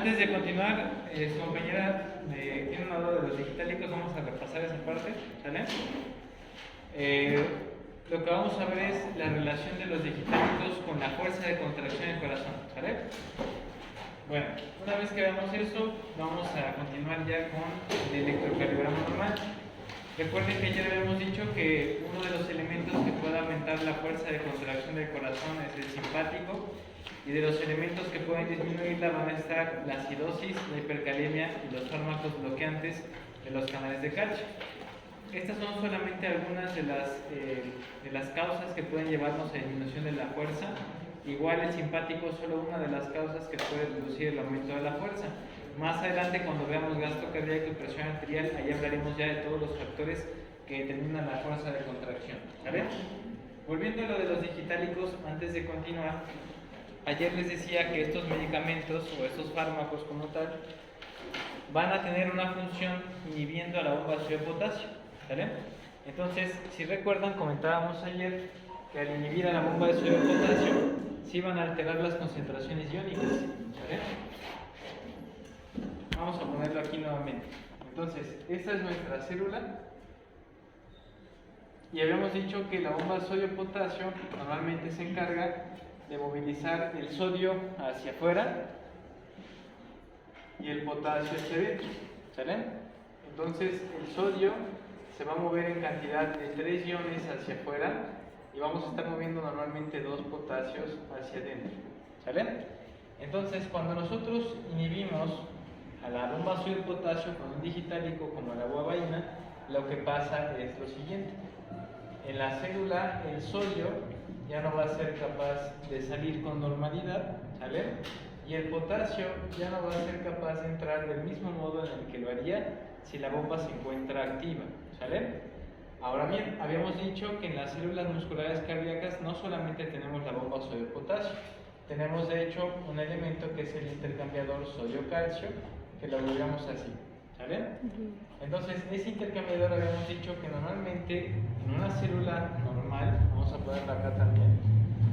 Antes de continuar, su compañera tiene una duda de los digitálicos, vamos a repasar esa parte, ¿sale? Lo que vamos a ver es la relación de los digitálicos con la fuerza de contracción del corazón, ¿sale? Bueno, una vez que veamos eso, vamos a continuar ya con el electrocardiograma normal. Recuerden que ya habíamos dicho que uno de los elementos que puede aumentar la fuerza de contracción del corazón es el simpático, y de los elementos que pueden disminuirla van a estar la acidosis, la hipercalemia y los fármacos bloqueantes de los canales de calcio. Estas son solamente algunas de las causas que pueden llevarnos a disminución de la fuerza. Igual el simpático es solo una de las causas que puede reducir el aumento de la fuerza. Más adelante, cuando veamos gasto cardíaco y presión arterial, ahí hablaremos ya de todos los factores que determinan la fuerza de contracción, ¿vale? Volviendo a lo de los digitálicos, antes de continuar, ayer les decía que estos medicamentos o estos fármacos como tal van a tener una función inhibiendo a la bomba de sodio de potasio, ¿vale? Entonces, si recuerdan, comentábamos ayer que al inhibir a la bomba de sodio de potasio sí van a alterar las concentraciones iónicas, ¿vale? Vamos a ponerlo aquí nuevamente. Entonces, esta es nuestra célula y habíamos dicho que la bomba de sodio de potasio normalmente se encarga de movilizar el sodio hacia afuera y el potasio hacia adentro, ¿sale? Entonces el sodio se va a mover en cantidad de 3 iones hacia afuera y vamos a estar moviendo normalmente 2 potasios hacia adentro, ¿sale? Entonces cuando nosotros inhibimos a la bomba de sodio de potasio con un digitálico como la guabaína, lo que pasa es lo siguiente: en la célula el sodio ya no va a ser capaz de salir con normalidad, ¿sale? Y el potasio ya no va a ser capaz de entrar del mismo modo en el que lo haría si la bomba se encuentra activa, ¿sale? Ahora bien, habíamos dicho que en las células musculares cardíacas no solamente tenemos la bomba sodio-potasio, tenemos de hecho un elemento que es el intercambiador sodio-calcio, que lo agregamos así, ¿sale? Entonces, ese intercambiador habíamos dicho que normalmente en una célula normal, vamos a ponerla acá también,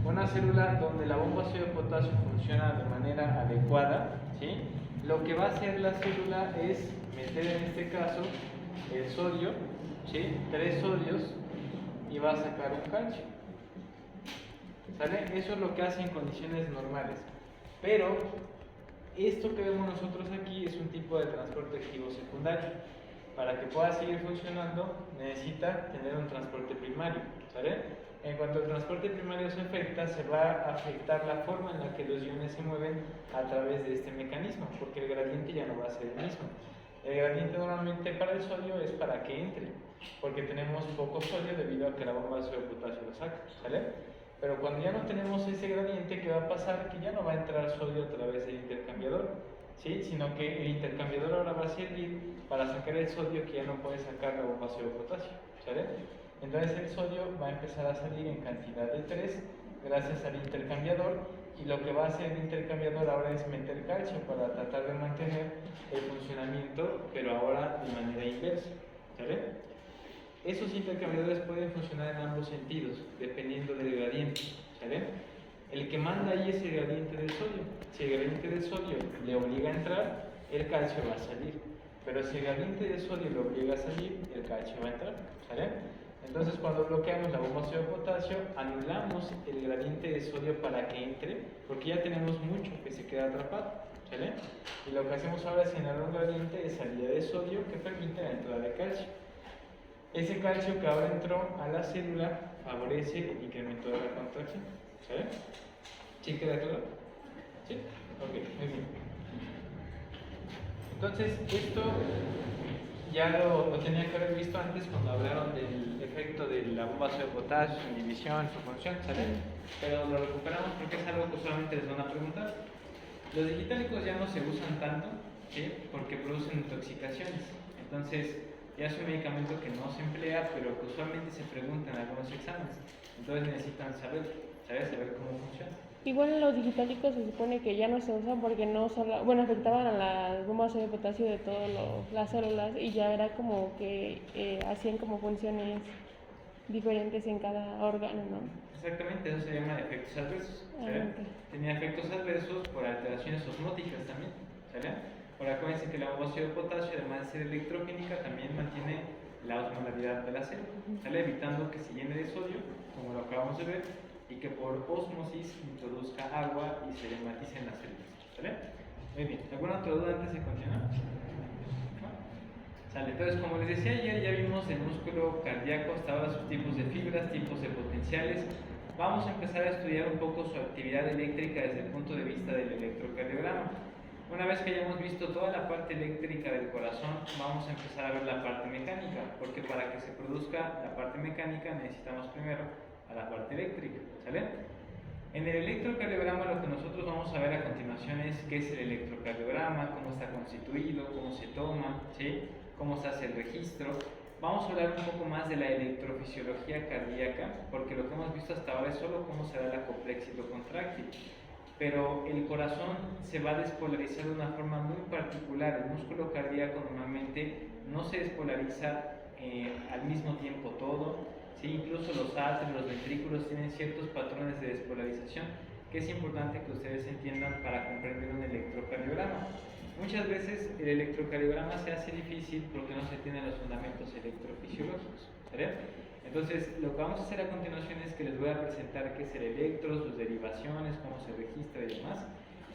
una célula donde la bomba sodio-potasio funciona de manera adecuada, ¿sí? Lo que va a hacer la célula es meter en este caso el sodio, ¿sí? 3 sodios, y va a sacar un calcio, ¿sale? Eso es lo que hace en condiciones normales, pero esto que vemos nosotros aquí es un tipo de transporte activo secundario. Para que pueda seguir funcionando necesita tener un transporte primario, ¿sale? En cuanto el transporte primario se afecta, se va a afectar la forma en la que los iones se mueven a través de este mecanismo, porque el gradiente ya no va a ser el mismo. El gradiente normalmente para el sodio es para que entre, porque tenemos poco sodio debido a que la bomba de sodio de potasio lo saca, ¿sale? Pero cuando ya no tenemos ese gradiente, ¿qué va a pasar? Que ya no va a entrar sodio a través del intercambiador, ¿sí? Sino que el intercambiador ahora va a servir para sacar el sodio que ya no puede sacar la bomba sodio de potasio, ¿sale? Entonces el sodio va a empezar a salir en cantidad de 3 gracias al intercambiador, y lo que va a hacer el intercambiador ahora es meter calcio para tratar de mantener el funcionamiento, pero ahora de manera inversa, ¿sale? Esos intercambiadores pueden funcionar en ambos sentidos, dependiendo del gradiente, ¿sale? El que manda ahí es el gradiente del sodio. Si el gradiente del sodio le obliga a entrar, el calcio va a salir. Pero si el gradiente del sodio le obliga a salir, el calcio va a entrar, ¿sale? Entonces cuando bloqueamos la bomba sodio de potasio, anulamos el gradiente de sodio para que entre, porque ya tenemos mucho que se queda atrapado, ¿sale? Y lo que hacemos ahora es generar un gradiente de salida de sodio que permite la entrada de calcio. Ese calcio que ahora entró a la célula favorece el incremento de la contracción, ¿sale? ¿Sí queda claro? ¿Sí? Ok, muy bien. Entonces, esto ya lo tenía que haber visto antes cuando hablaron del efecto de la bomba sodio de potasio, su inhibición, su función, ¿sale? Pero lo recuperamos porque es algo que usualmente les van a preguntar. Los digitálicos ya no se usan tanto, ¿sí? Porque producen intoxicaciones. Entonces, ya es un medicamento que no se emplea, pero que usualmente se pregunta en algunos exámenes. Entonces necesitan saber cómo funciona. Igual los digitálicos se supone que ya no se usan porque no solo, bueno, afectaban a las bombas de potasio de todas las células, y ya era como que hacían como funciones diferentes en cada órgano, ¿no? Exactamente, eso se llama efectos adversos. Okay. Tenía efectos adversos por alteraciones osmóticas también, ¿sale? Ahora acuérdense que la bomba de potasio, además de ser electrogénica, también mantiene la osmolaridad de la célula, ¿sale? Evitando que se llene de sodio, como lo acabamos de ver, y que por osmosis introduzca agua y se hematicen las células, ¿sale? Muy bien, ¿alguna otra duda antes de continuar? ¿No? Sale, entonces como les decía ayer, ya vimos el músculo cardíaco, hasta ahora sus tipos de fibras, tipos de potenciales. Vamos a empezar a estudiar un poco su actividad eléctrica desde el punto de vista del electrocardiograma. Una vez que hayamos visto toda la parte eléctrica del corazón, vamos a empezar a ver la parte mecánica, porque para que se produzca la parte mecánica necesitamos primero a la parte eléctrica, ¿sale? En el electrocardiograma lo que nosotros vamos a ver a continuación es qué es el electrocardiograma, cómo está constituido, cómo se toma, ¿sí? Cómo se hace el registro. Vamos a hablar un poco más de la electrofisiología cardíaca, porque lo que hemos visto hasta ahora es solo cómo se da la complexidad contráctil. Pero el corazón se va a despolarizar de una forma muy particular. El músculo cardíaco normalmente no se despolariza al mismo tiempo todo, ¿sí? Incluso los atrios, los ventrículos tienen ciertos patrones de despolarización que es importante que ustedes entiendan para comprender un electrocardiograma. Muchas veces el electrocardiograma se hace difícil porque no se tienen los fundamentos electrofisiológicos, ¿vale? Entonces, lo que vamos a hacer a continuación es que les voy a presentar qué es el electro, sus derivaciones, cómo se registra y demás.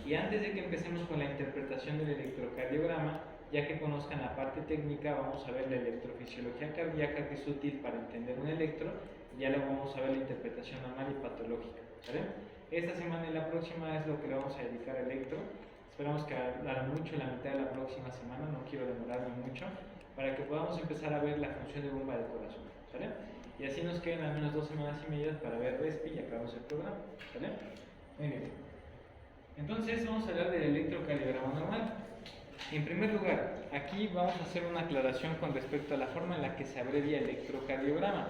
Y antes de que empecemos con la interpretación del electrocardiograma, ya que conozcan la parte técnica, vamos a ver la electrofisiología cardíaca, que es útil para entender un electro, y ya luego vamos a ver la interpretación normal y patológica, ¿vale? Esta semana y la próxima es lo que le vamos a dedicar al electro. Esperamos que hará mucho la mitad de la próxima semana, no quiero demorarme mucho, para que podamos empezar a ver la función de bomba del corazón, ¿vale? Y así nos quedan al menos 2 semanas y media para ver RESPI y acabamos el programa, ¿vale? Muy bien. Entonces vamos a hablar del electrocardiograma normal. En primer lugar, aquí vamos a hacer una aclaración con respecto a la forma en la que se abrevia el electrocardiograma.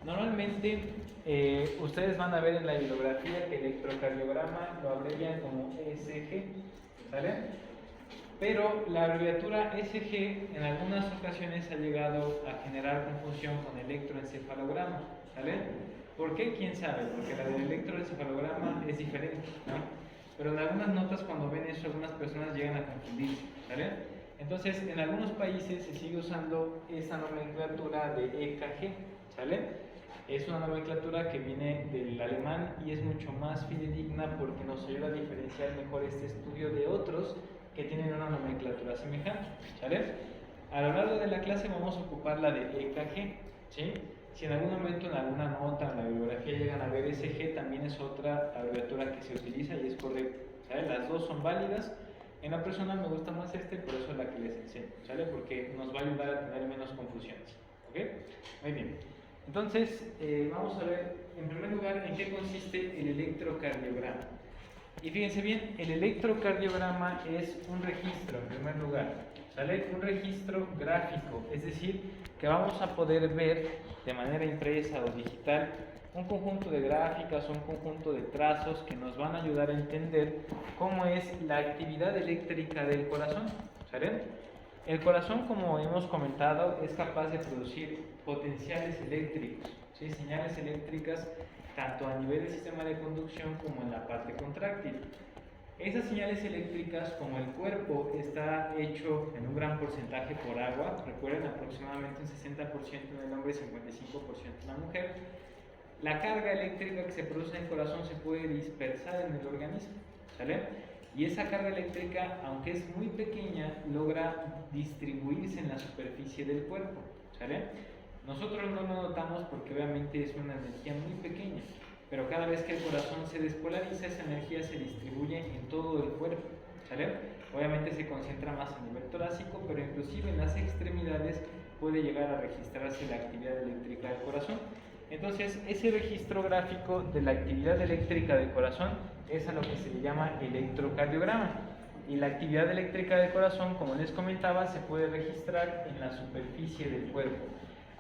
Normalmente ustedes van a ver en la bibliografía que el electrocardiograma lo abrevian como ESG, ¿vale? Pero la abreviatura ESG en algunas ocasiones ha llegado a generar confusión con electroencefalograma, ¿vale? ¿Por qué? ¿Quién sabe? Porque la del electroencefalograma es diferente, ¿no? Pero en algunas notas cuando ven eso algunas personas llegan a confundirse, ¿vale? Entonces en algunos países se sigue usando esa nomenclatura de EKG, ¿vale? Es una nomenclatura que viene del alemán y es mucho más fidedigna porque nos ayuda a diferenciar mejor este estudio de otros que tienen una nomenclatura semejante, ¿vale? A lo largo de la clase vamos a ocupar la de EKG, ¿sí? Si en algún momento en alguna nota en la bibliografía llegan a ver ESG, también es otra abreviatura que se utiliza y es correcta, ¿vale? Las dos son válidas. En la personal me gusta más por eso es la que les enseño, ¿vale? Porque nos va a ayudar a tener menos confusiones, ¿ok? Muy bien. Entonces, vamos a ver en primer lugar en qué consiste el electrocardiograma. Y fíjense bien, el electrocardiograma es un registro en primer lugar, ¿sale? Un registro gráfico, es decir, que vamos a poder ver de manera impresa o digital un conjunto de gráficas o un conjunto de trazos que nos van a ayudar a entender cómo es la actividad eléctrica del corazón, ¿sale? El corazón, como hemos comentado, es capaz de producir potenciales eléctricos, ¿sí? Señales eléctricas tanto a nivel del sistema de conducción como en la parte contráctil. Esas señales eléctricas, como el cuerpo está hecho en un gran porcentaje por agua, recuerden aproximadamente un 60% en el hombre y 55% en la mujer, la carga eléctrica que se produce en el corazón se puede dispersar en el organismo, ¿sale? Y esa carga eléctrica, aunque es muy pequeña, logra distribuirse en la superficie del cuerpo, ¿sale? Nosotros no lo notamos porque obviamente es una energía muy pequeña, pero cada vez que el corazón se despolariza, esa energía se distribuye en todo el cuerpo, ¿sale? Obviamente se concentra más a nivel torácico, pero inclusive en las extremidades puede llegar a registrarse la actividad eléctrica del corazón. Entonces, ese registro gráfico de la actividad eléctrica del corazón es a lo que se le llama electrocardiograma. Y la actividad eléctrica del corazón, como les comentaba, se puede registrar en la superficie del cuerpo,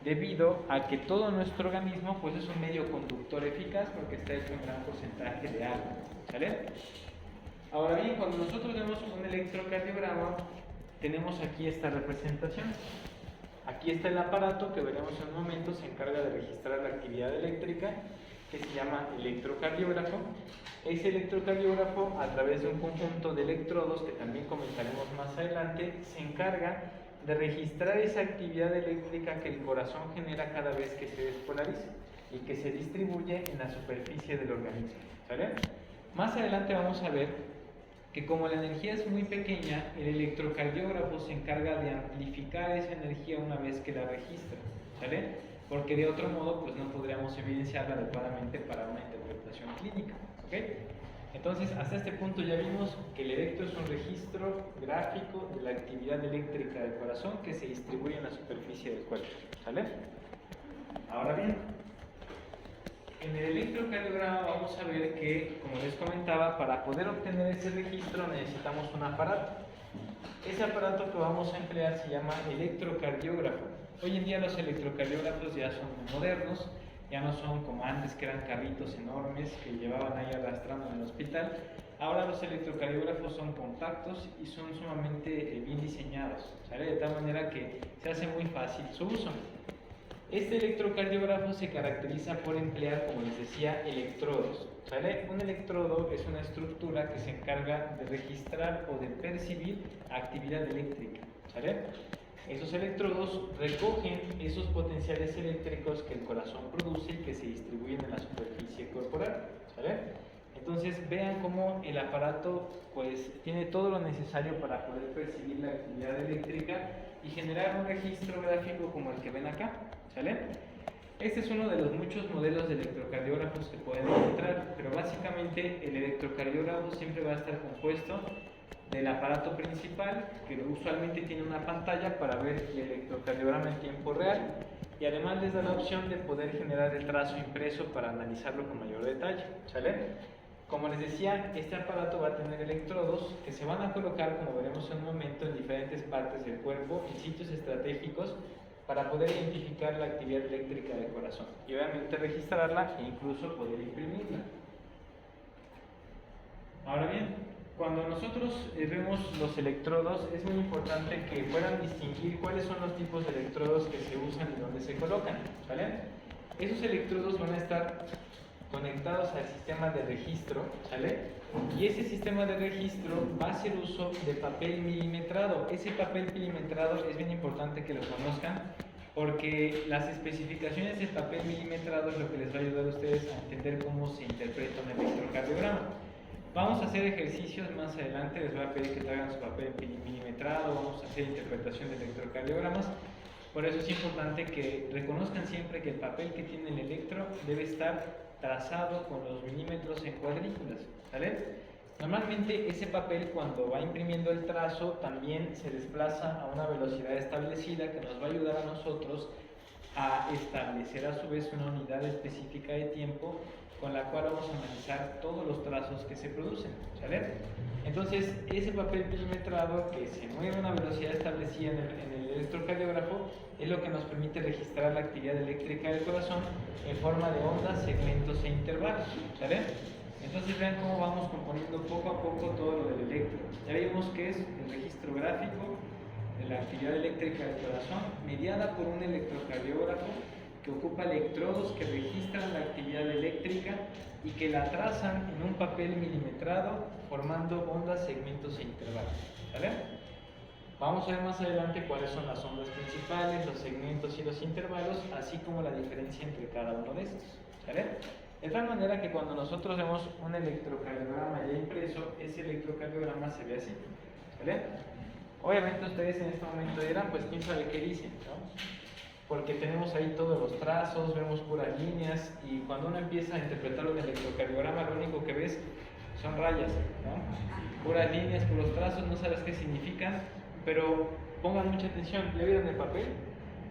debido a que todo nuestro organismo pues, es un medio conductor eficaz porque está hecho en gran porcentaje de agua, ¿sale? Ahora bien, cuando nosotros vemos un electrocardiograma, tenemos aquí esta representación. Aquí está el aparato que veremos en un momento, se encarga de registrar la actividad eléctrica que se llama electrocardiógrafo. Ese electrocardiógrafo, a través de un conjunto de electrodos que también comentaremos más adelante, se encarga de registrar esa actividad eléctrica que el corazón genera cada vez que se despolariza y que se distribuye en la superficie del organismo, ¿sale? Más adelante vamos a ver que como la energía es muy pequeña, el electrocardiógrafo se encarga de amplificar esa energía una vez que la registra, ¿sale? Porque de otro modo pues no podríamos evidenciarla adecuadamente para una interpretación clínica, ¿ok? Entonces, hasta este punto ya vimos que el electro es un registro gráfico de la actividad eléctrica del corazón que se distribuye en la superficie del cuerpo, ¿sale? Ahora bien, en el electrocardiograma vamos a ver que, como les comentaba, para poder obtener ese registro necesitamos un aparato. Ese aparato que vamos a emplear se llama electrocardiógrafo. Hoy en día los electrocardiógrafos ya son modernos, ya no son como antes que eran carritos enormes que llevaban ahí arrastrando en el hospital. Ahora los electrocardiógrafos son compactos y son sumamente bien diseñados, ¿sale? De tal manera que se hace muy fácil su uso. Este electrocardiógrafo se caracteriza por emplear, como les decía, electrodos, ¿sale? Un electrodo es una estructura que se encarga de registrar o de percibir actividad eléctrica, ¿sale? Esos electrodos recogen esos potenciales eléctricos que el corazón produce y que se distribuyen en la superficie corporal, ¿sale? Entonces vean cómo el aparato pues tiene todo lo necesario para poder percibir la actividad eléctrica y generar un registro gráfico como el que ven acá, ¿sale? Este es uno de los muchos modelos de electrocardiógrafos que pueden encontrar, pero básicamente el electrocardiógrafo siempre va a estar compuesto del aparato principal, que usualmente tiene una pantalla para ver el electrocardiograma en tiempo real, y además les da la opción de poder generar el trazo impreso para analizarlo con mayor detalle, ¿sale? Como les decía, este aparato va a tener electrodos que se van a colocar, como veremos en un momento, en diferentes partes del cuerpo, en sitios estratégicos, para poder identificar la actividad eléctrica del corazón y obviamente registrarla e incluso poder imprimirla. Ahora bien, cuando nosotros vemos los electrodos, es muy importante que puedan distinguir cuáles son los tipos de electrodos que se usan y dónde se colocan, ¿vale? Esos electrodos van a estar conectados al sistema de registro, ¿sale? Y ese sistema de registro va a hacer uso de papel milimetrado. Ese papel milimetrado es bien importante que lo conozcan porque las especificaciones del papel milimetrado es lo que les va a ayudar a ustedes a entender cómo se interpreta un electrocardiograma. Vamos a hacer ejercicios más adelante, les voy a pedir que traigan su papel milimetrado, vamos a hacer interpretación de electrocardiogramas. Por eso es importante que reconozcan siempre que el papel que tiene el electro debe estar trazado con los milímetros en cuadrículas, ¿vale? Normalmente ese papel, cuando va imprimiendo el trazo, también se desplaza a una velocidad establecida que nos va a ayudar a nosotros a establecer a su vez una unidad específica de tiempo con la cual vamos a analizar todos los trazos que se producen, ¿sale? Entonces, ese papel milimetrado que se mueve a una velocidad establecida en el electrocardiógrafo es lo que nos permite registrar la actividad eléctrica del corazón en forma de ondas, segmentos e intervalos, ¿sale? Entonces vean cómo vamos componiendo poco a poco todo lo del electro. Ya vimos que es el registro gráfico de la actividad eléctrica del corazón mediada por un electrocardiógrafo que ocupa electrodos que registran la actividad eléctrica y que la trazan en un papel milimetrado formando ondas, segmentos e intervalos, ¿vale? Vamos a ver más adelante cuáles son las ondas principales, los segmentos y los intervalos, así como la diferencia entre cada uno de estos, ¿vale? De tal manera que cuando nosotros vemos un electrocardiograma ya impreso, ese electrocardiograma se ve así, ¿vale? Obviamente ustedes en este momento dirán, pues quién sabe qué dicen, ¿no? Porque tenemos ahí todos los trazos, vemos puras líneas, y cuando uno empieza a interpretar un electrocardiograma, lo único que ves son rayas, ¿no? Puras líneas, puros trazos, no sabes qué significan, pero pongan mucha atención. ¿Ya vieron el papel?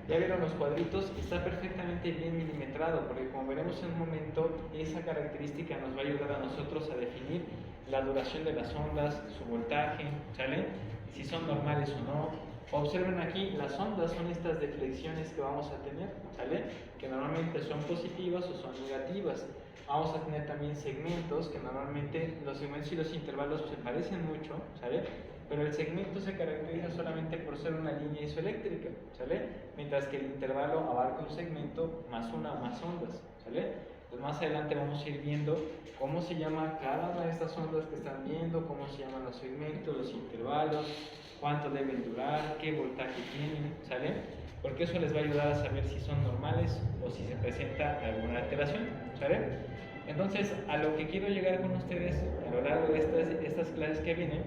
¿Ya vieron los cuadritos? Está perfectamente bien milimetrado, porque como veremos en un momento, esa característica nos va a ayudar a nosotros a definir la duración de las ondas, su voltaje, ¿sale? Si son normales o no. Observen aquí, las ondas son estas deflexiones que vamos a tener, ¿sale? Que normalmente son positivas o son negativas. Vamos a tener también segmentos, que normalmente los segmentos y los intervalos se parecen mucho, ¿sale? Pero el segmento se caracteriza solamente por ser una línea isoeléctrica, ¿sale? Mientras que el intervalo abarca un segmento más una o más ondas, ¿sale? Pues más adelante vamos a ir viendo cómo se llama cada una de estas ondas que están viendo, cómo se llaman los segmentos, los intervalos, cuánto deben durar, qué voltaje tienen, ¿sale? Porque eso les va a ayudar a saber si son normales o si se presenta alguna alteración, ¿sale? Entonces, a lo que quiero llegar con ustedes a lo largo de estas clases que vienen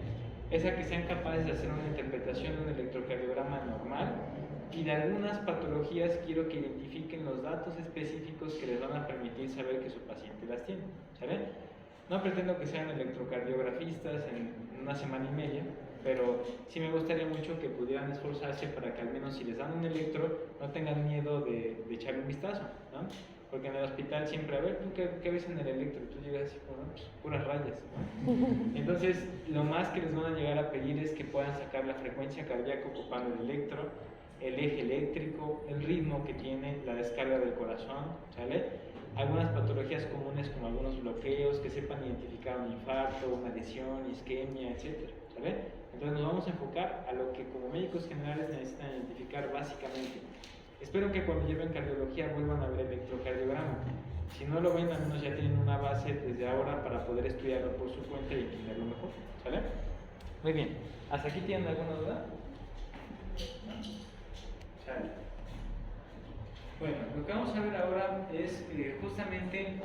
es a que sean capaces de hacer una interpretación de un electrocardiograma normal, y de algunas patologías quiero que identifiquen los datos específicos que les van a permitir saber que su paciente las tiene, ¿sale? No pretendo que sean electrocardiografistas en una semana y media, pero sí me gustaría mucho que pudieran esforzarse para que al menos si les dan un electro no tengan miedo de echarle un vistazo, ¿no? Porque en el hospital siempre, a ver, ¿tú qué ves en el electro? Tú llegas así como, pues, puras rayas, ¿no? Entonces, lo más que les van a llegar a pedir es que puedan sacar la frecuencia cardíaca ocupando el electro, el eje eléctrico, el ritmo que tiene, la descarga del corazón, ¿sale? Algunas patologías comunes como algunos bloqueos, que sepan identificar un infarto, una lesión, isquemia, etc., ¿sale? Entonces nos vamos a enfocar a lo que como médicos generales necesitan identificar básicamente. Espero que cuando lleven cardiología vuelvan a ver el electrocardiograma. Si no lo ven, al menos ya tienen una base desde ahora para poder estudiarlo por su cuenta y entenderlo mejor, ¿sale? Muy bien, ¿hasta aquí tienen alguna duda? Bueno, lo que vamos a ver ahora es justamente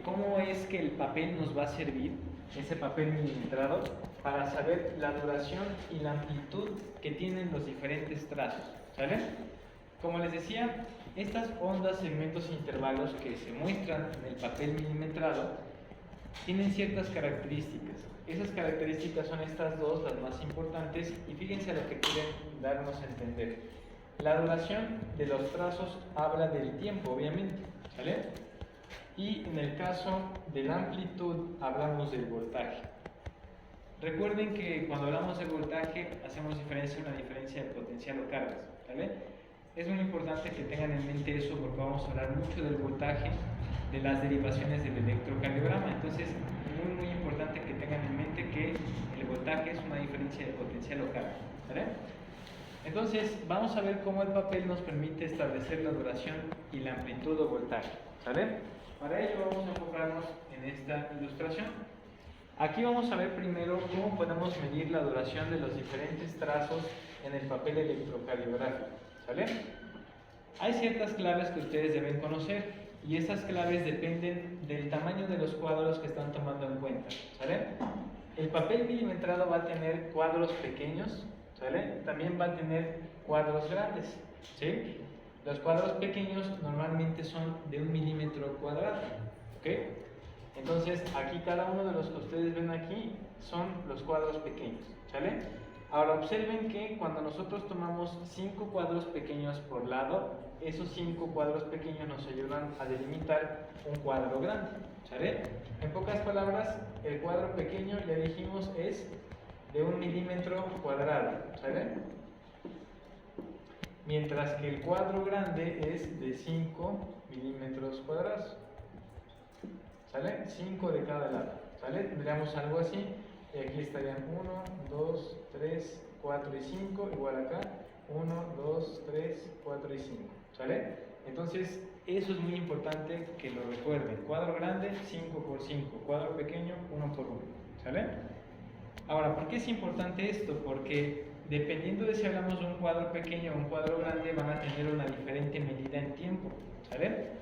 cómo es que el papel nos va a servir, ese papel milimetrado, para saber la duración y la amplitud que tienen los diferentes trazos, ¿sale? Como les decía, estas ondas, segmentos e intervalos que se muestran en el papel milimetrado tienen ciertas características. Esas características son estas dos, las más importantes, y fíjense a lo que quieren darnos a entender. La duración de los trazos habla del tiempo, obviamente, ¿vale? Y en el caso de la amplitud hablamos del voltaje. Recuerden que cuando hablamos de voltaje hacemos una diferencia de potencial o cargas, ¿vale? Es muy importante que tengan en mente eso porque vamos a hablar mucho del voltaje, de las derivaciones del electrocardiograma. Entonces, muy importante que tengan en mente que el voltaje es una diferencia de potencial o carga, ¿vale? Entonces, vamos a ver cómo el papel nos permite establecer la duración y la amplitud o voltaje, ¿sale? Para ello vamos a enfocarnos en esta ilustración. Aquí vamos a ver primero cómo podemos medir la duración de los diferentes trazos en el papel electrocardiográfico, ¿sale? Hay ciertas claves que ustedes deben conocer y estas claves dependen del tamaño de los cuadros que están tomando en cuenta, ¿sale? El papel milimetrado va a tener cuadros pequeños, ¿sale? También va a tener cuadros grandes, ¿sí? Los cuadros pequeños normalmente son de 1 milímetro cuadrado, ¿ok? Entonces, aquí cada uno de los que ustedes ven aquí son los cuadros pequeños, ¿sale? Ahora observen que cuando nosotros tomamos 5 cuadros pequeños por lado, esos 5 cuadros pequeños nos ayudan a delimitar un cuadro grande, ¿sale? En pocas palabras, el cuadro pequeño, ya dijimos, es de 1 milímetro cuadrado, ¿sale? Mientras que el cuadro grande es de 5 milímetros cuadrados, ¿sale? 5 de cada lado, ¿sale? Tendríamos algo así, y aquí estarían 1, 2, 3, 4 y 5, igual acá, 1, 2, 3, 4 y 5, ¿sale? Entonces, eso es muy importante que lo recuerden. Cuadro grande, 5 por 5, cuadro pequeño, 1 por 1, ¿sale? Ahora, ¿por qué es importante esto? Porque dependiendo de si hablamos de un cuadro pequeño o un cuadro grande, van a tener una diferente medida en tiempo, ¿sale?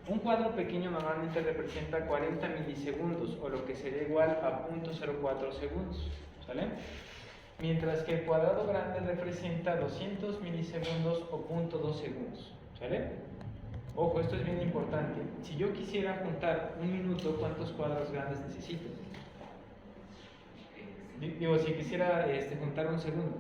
Un cuadro pequeño normalmente representa 40 milisegundos, o lo que sería igual a 0.04 segundos, ¿sale? Mientras que el cuadrado grande representa 200 milisegundos o 0.2 segundos, ¿sale? Ojo, esto es bien importante. Si yo quisiera juntar un minuto, ¿cuántos cuadros grandes necesito? Digo, si quisiera juntar un segundo,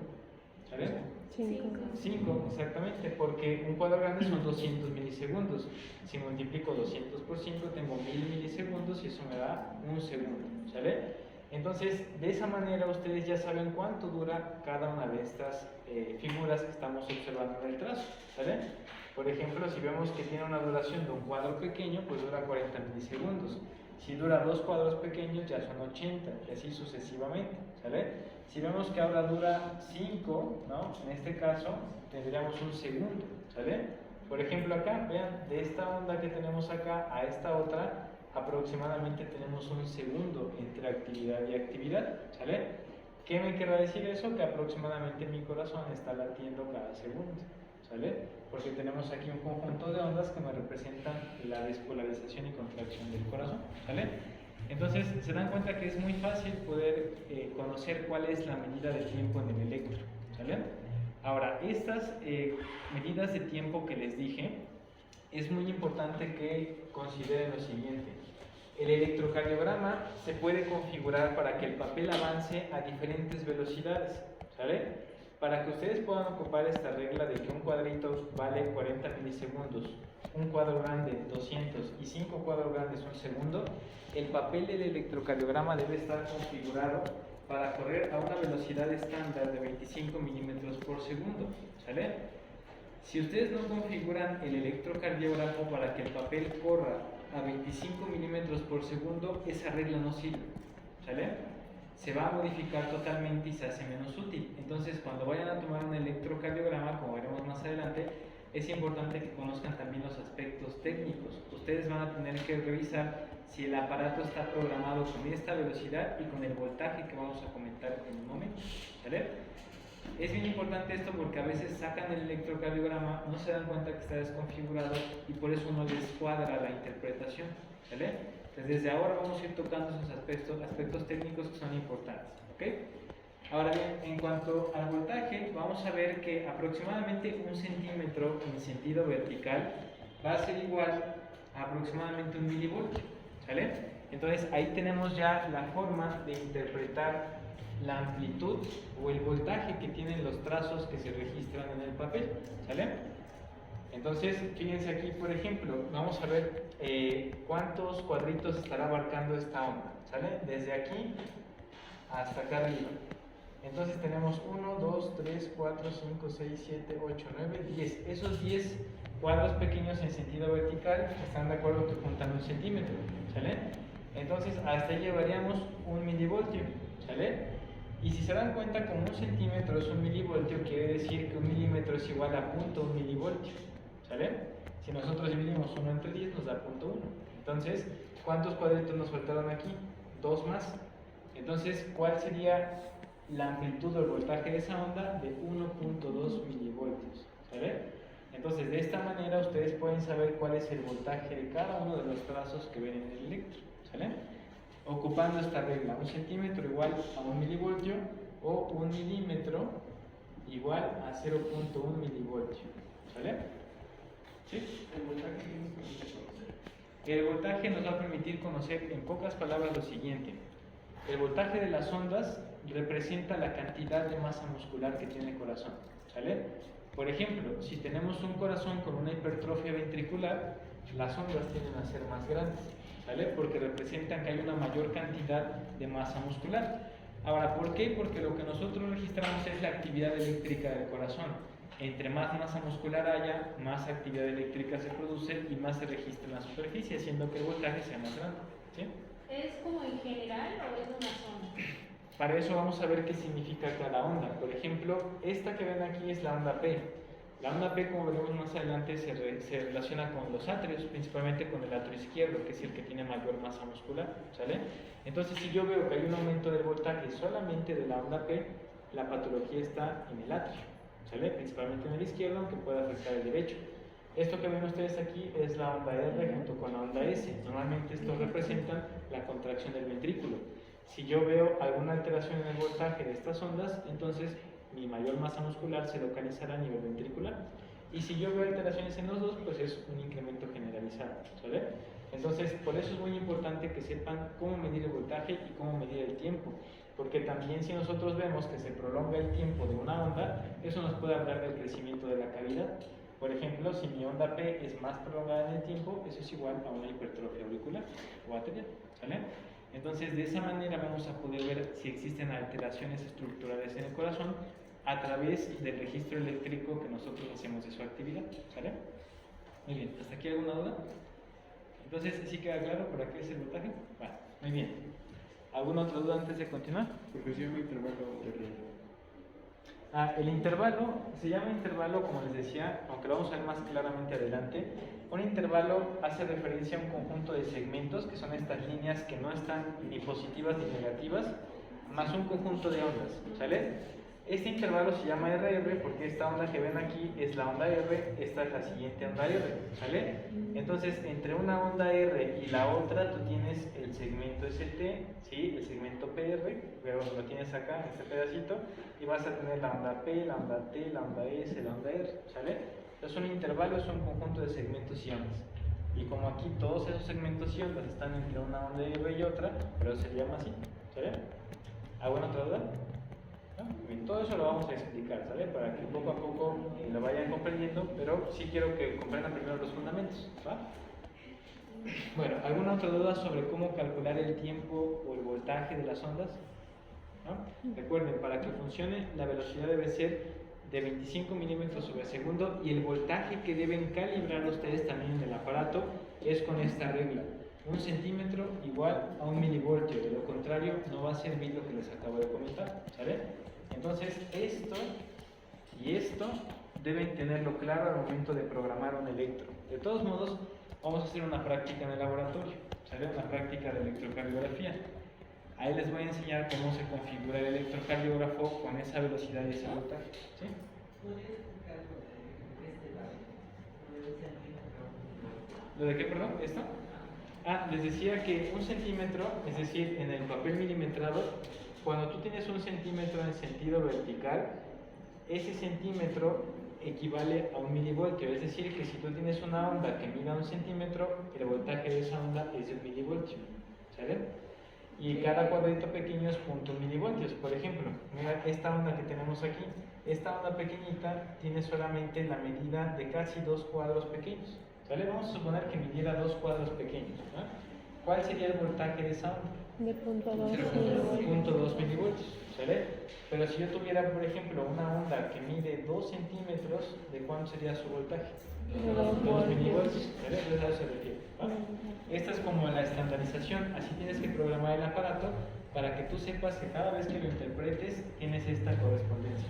¿sale? 5, exactamente, porque un cuadro grande son 200 milisegundos. Si multiplico 200 por 5, tengo 1000 milisegundos y eso me da un segundo, ¿sale? Entonces, de esa manera ustedes ya saben cuánto dura cada una de estas figuras que estamos observando en el trazo, ¿sale? Por ejemplo, si vemos que tiene una duración de un cuadro pequeño, pues dura 40 milisegundos. Si dura 2 cuadros pequeños, ya son 80, y así sucesivamente, ¿sale? Si vemos que ahora dura 5, ¿no? En este caso, tendríamos un segundo, ¿sale? Por ejemplo acá, vean, de esta onda que tenemos acá a esta otra, aproximadamente tenemos un segundo entre actividad y actividad, ¿sale? ¿Qué me querrá decir eso? Que aproximadamente mi corazón está latiendo cada segundo, ¿sale? Porque tenemos aquí un conjunto de ondas que me representan la despolarización y contracción del corazón, ¿sale? Entonces, se dan cuenta que es muy fácil poder conocer cuál es la medida de tiempo en el electro, ¿sale? Ahora, estas medidas de tiempo que les dije, es muy importante que consideren lo siguiente. El electrocardiograma se puede configurar para que el papel avance a diferentes velocidades, ¿sale? Para que ustedes puedan ocupar esta regla de que un cuadrito vale 40 milisegundos, un cuadro grande 200 y 5 cuadros grandes un segundo, el papel del electrocardiograma debe estar configurado para correr a una velocidad estándar de 25 milímetros por segundo, ¿sale? Si ustedes no configuran el electrocardiógrafo para que el papel corra a 25 milímetros por segundo, esa regla no sirve, ¿sale? Se va a modificar totalmente y se hace menos útil. Entonces, cuando vayan a tomar un electrocardiograma, como veremos más adelante, es importante que conozcan también los aspectos técnicos. Ustedes van a tener que revisar si el aparato está programado con esta velocidad y con el voltaje que vamos a comentar en un momento, ¿sale? Es bien importante esto porque a veces sacan el electrocardiograma, no se dan cuenta que está desconfigurado y por eso no les cuadra la interpretación, ¿vale? Entonces desde ahora vamos a ir tocando esos aspectos técnicos que son importantes, ¿ok? Ahora bien, en cuanto al voltaje, vamos a ver que aproximadamente 1 centímetro en sentido vertical va a ser igual a aproximadamente 1 milivoltio, ¿sale? Entonces ahí tenemos ya la forma de interpretar la amplitud o el voltaje que tienen los trazos que se registran en el papel, ¿sale? Entonces, fíjense aquí, por ejemplo, vamos a ver cuántos cuadritos estará abarcando esta onda, ¿sale? Desde aquí hasta acá arriba. Entonces tenemos 1, 2, 3, 4, 5, 6, 7, 8, 9, 10. Esos 10 cuadros pequeños en sentido vertical están de acuerdo que juntan 1 centímetro, ¿sale? Entonces hasta ahí llevaríamos 1 milivoltio, ¿sale? Y si se dan cuenta, como 1 centímetro es 1 milivoltio, quiere decir que 1 milímetro es igual a 0.1 milivoltio, ¿sale? Si nosotros dividimos 1 entre 10 nos da 0.1. Entonces, ¿cuántos cuadritos nos faltaron aquí? 2 más. Entonces, ¿cuál sería la amplitud o el voltaje de esa onda? De 1.2 milivoltios, ¿sale? Entonces, de esta manera ustedes pueden saber cuál es el voltaje de cada uno de los trazos que ven en el electro, ¿sale? Ocupando esta regla, 1 centímetro igual a 1 milivoltio o 1 milímetro igual a 0.1 milivoltio, ¿sale? ¿Sí? El voltaje nos va a permitir conocer en pocas palabras lo siguiente. El voltaje de las ondas representa la cantidad de masa muscular que tiene el corazón, ¿sale? Por ejemplo, si tenemos un corazón con una hipertrofia ventricular, las ondas tienden a ser más grandes, ¿vale? Porque representan que hay una mayor cantidad de masa muscular. Ahora, ¿por qué? Porque lo que nosotros registramos es la actividad eléctrica del corazón. Entre más masa muscular haya, más actividad eléctrica se produce y más se registra en la superficie, haciendo que el voltaje sea más grande, ¿sí? ¿Es como en general o es una zona? Para eso vamos a ver qué significa cada onda. Por ejemplo, esta que ven aquí es la onda P. La onda P, como veremos más adelante, se relaciona con los atrios, principalmente con el atrio izquierdo, que es el que tiene mayor masa muscular, ¿sale? Entonces, si yo veo que hay un aumento del voltaje solamente de la onda P, la patología está en el atrio, ¿sale? Principalmente en el izquierdo, aunque puede afectar el derecho. Esto que ven ustedes aquí es la onda R junto con la onda S. Normalmente estos representan la contracción del ventrículo. Si yo veo alguna alteración en el voltaje de estas ondas, entonces mi mayor masa muscular se localizará a nivel ventricular. Y si yo veo alteraciones en los dos, pues es un incremento generalizado, ¿sale? Entonces, por eso es muy importante que sepan cómo medir el voltaje y cómo medir el tiempo. Porque también si nosotros vemos que se prolonga el tiempo de una onda, eso nos puede hablar del crecimiento de la cavidad. Por ejemplo, si mi onda P es más prolongada en el tiempo, eso es igual a una hipertrofia auricular o arterial, ¿sale? Entonces, de esa manera vamos a poder ver si existen alteraciones estructurales en el corazón a través del registro eléctrico que nosotros hacemos de su actividad, ¿sale? Muy bien, ¿hasta aquí alguna duda? Entonces, ¿sí queda claro para qué es el voltaje? Vale, muy bien. ¿Alguna otra duda antes de continuar? Profesión, intervalo de El intervalo se llama intervalo, como les decía, aunque lo vamos a ver más claramente adelante. Un intervalo hace referencia a un conjunto de segmentos, que son estas líneas que no están ni positivas ni negativas, más un conjunto de ondas, ¿sale? Este intervalo se llama RR porque esta onda que ven aquí es la onda R, esta es la siguiente onda R, ¿sale? Entonces, entre una onda R y la otra, tú tienes el segmento ST, ¿sí? El segmento PR, pero lo tienes acá, en este pedacito, y vas a tener la onda P, la onda T, la onda S, la onda R, ¿sale? Entonces, un intervalo es un conjunto de segmentos y ondas. Y como aquí todos esos segmentos y ondas están entre una onda R y otra, pero se llama así, ¿sale? ¿Alguna otra duda? Bien, todo eso lo vamos a explicar, ¿sale? Para que poco a poco lo vayan comprendiendo, pero sí quiero que comprendan primero los fundamentos, ¿va? Bueno, ¿alguna otra duda sobre cómo calcular el tiempo o el voltaje de las ondas? ¿No? Recuerden, para que funcione, la velocidad debe ser de 25 milímetros sobre segundo y el voltaje que deben calibrar ustedes también en el aparato es con esta regla. 1 centímetro igual a 1 milivoltio, de lo contrario no va a servir lo que les acabo de comentar, ¿sale? Entonces esto y esto deben tenerlo claro al momento de programar un electro. De todos modos, vamos a hacer una práctica en el laboratorio, ¿sale? Una práctica de electrocardiografía. Ahí les voy a enseñar cómo se configura el electrocardiógrafo con esa velocidad y ese voltaje, ¿sí? ¿Lo de qué, perdón? ¿Esto? Les decía que 1 centímetro, es decir, en el papel milimetrado, cuando tú tienes 1 centímetro en sentido vertical, ese centímetro equivale a 1 milivoltio, es decir, que si tú tienes una onda que mida 1 centímetro, el voltaje de esa onda es de 1 milivoltio, ¿sale? Y cada cuadrito pequeño es 0.1 milivoltios. Por ejemplo, mira esta onda que tenemos aquí, esta onda pequeñita tiene solamente la medida de casi 2 cuadros pequeños, ¿sale? Vamos a suponer que midiera 2 cuadros pequeños, ¿no? ¿Cuál sería el voltaje de esa onda? De 0.2 0.2 milivoltios, ¿sale? Pero si yo tuviera, por ejemplo, una onda que mide 2 centímetros, ¿de cuánto sería su voltaje? De 2 milivoltios, ¿sale? Entonces a eso se refiere, ¿va? Esta es como la estandarización, así tienes que programar el aparato para que tú sepas que cada vez que lo interpretes tienes esta correspondencia.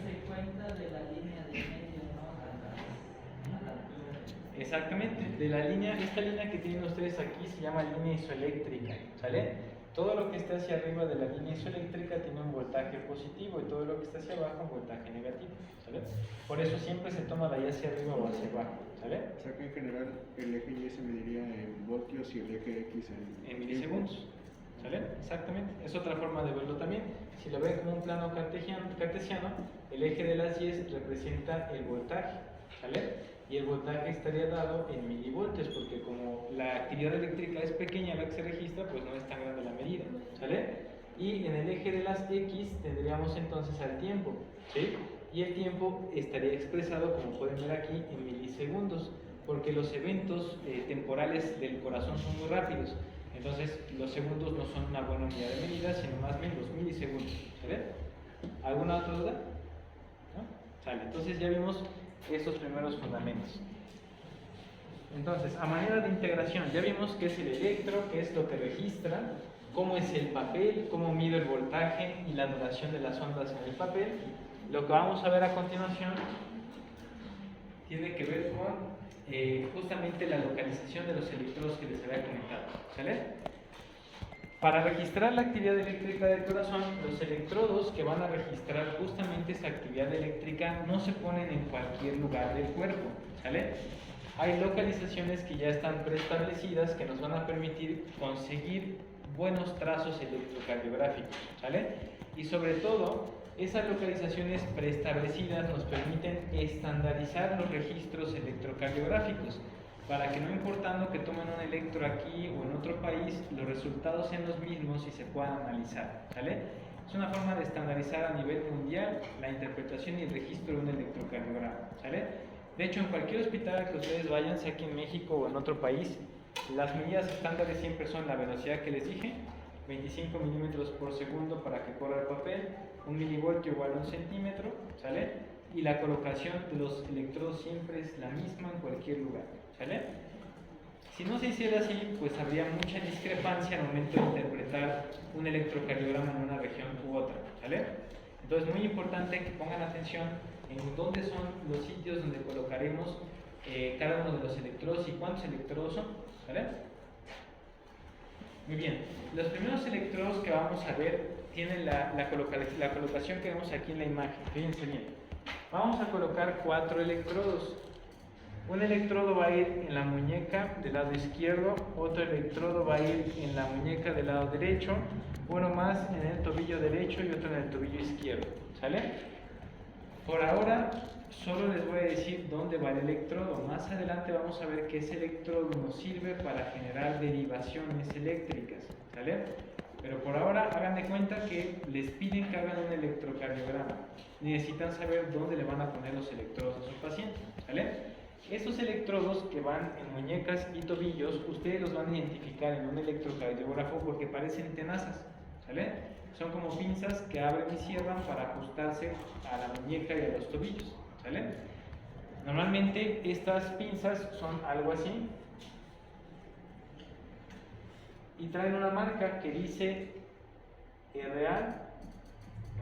Se cuenta de la línea de medio, ¿no? A la altura. Exactamente, de la línea, esta línea que tienen ustedes aquí se llama línea isoeléctrica, ¿sale? Todo lo que está hacia arriba de la línea isoeléctrica tiene un voltaje positivo y todo lo que está hacia abajo un voltaje negativo, ¿sale? Por eso siempre se toma de ahí hacia arriba o hacia abajo, ¿sale? O sea que en general el eje Y se mediría en voltios y el eje X En milisegundos, ¿sale? Exactamente, es otra forma de verlo también. Si lo ven como un plano cartesiano, el eje de las Y representa el voltaje, ¿sale? Y el voltaje estaría dado en milivoltios, porque como la actividad eléctrica es pequeña la que se registra, pues no es tan grande la medida, ¿sale? Y en el eje de las X tendríamos entonces al tiempo, ¿sí? Y el tiempo estaría expresado, como pueden ver aquí, en milisegundos, porque los eventos temporales del corazón son muy rápidos. Entonces, los segundos no son una buena unidad de medida, sino más bien los milisegundos, ¿sale? ¿Alguna otra duda? ¿No? Sale, entonces ya vimos estos primeros fundamentos. Entonces, a manera de integración, ya vimos qué es el electro, qué es lo que registra, cómo es el papel, cómo mido el voltaje y la duración de las ondas en el papel. Lo que vamos a ver a continuación tiene que ver con justamente la localización de los electrodos que les había comentado, ¿sale? Para registrar la actividad eléctrica del corazón, los electrodos que van a registrar justamente esa actividad eléctrica no se ponen en cualquier lugar del cuerpo, ¿sale? Hay localizaciones que ya están preestablecidas que nos van a permitir conseguir buenos trazos electrocardiográficos, ¿sale? Y sobre todo, esas localizaciones preestablecidas nos permiten estandarizar los registros electrocardiográficos, para que no importando que tomen un electro aquí o en otro país, los resultados sean los mismos y se puedan analizar, ¿sale? Es una forma de estandarizar a nivel mundial la interpretación y el registro de un electrocardiograma, ¿sale? De hecho, en cualquier hospital que ustedes vayan, sea aquí en México o en otro país, las medidas estándares siempre son la velocidad que les dije, 25 milímetros por segundo para que corra el papel, 1 milivoltio igual a 1 centímetro, ¿sale? Y la colocación de los electrodos siempre es la misma en cualquier lugar, ¿sale? Si no se hiciera así, pues habría mucha discrepancia al momento de interpretar un electrocardiograma en una región u otra, ¿sale? Entonces, muy importante que pongan atención en dónde son los sitios donde colocaremos cada uno de los electrodos y cuántos electrodos son, ¿vale? Muy bien, los primeros electrodos que vamos a ver tienen la colocación que vemos aquí en la imagen. Fíjense bien, vamos a colocar 4 electrodos. Un electrodo va a ir en la muñeca del lado izquierdo, otro electrodo va a ir en la muñeca del lado derecho, uno más en el tobillo derecho y otro en el tobillo izquierdo, ¿sale? Por ahora solo les voy a decir dónde va el electrodo. Más adelante vamos a ver que ese electrodo nos sirve para generar derivaciones eléctricas, ¿sale? Pero por ahora hagan de cuenta que les piden que hagan un electrocardiograma. Necesitan saber dónde le van a poner los electrodos a su paciente, ¿sale? Estos electrodos que van en muñecas y tobillos, ustedes los van a identificar en un electrocardiógrafo porque parecen tenazas, ¿sale? Son como pinzas que abren y cierran para ajustarse a la muñeca y a los tobillos, ¿sale? Normalmente estas pinzas son algo así y traen una marca que dice RA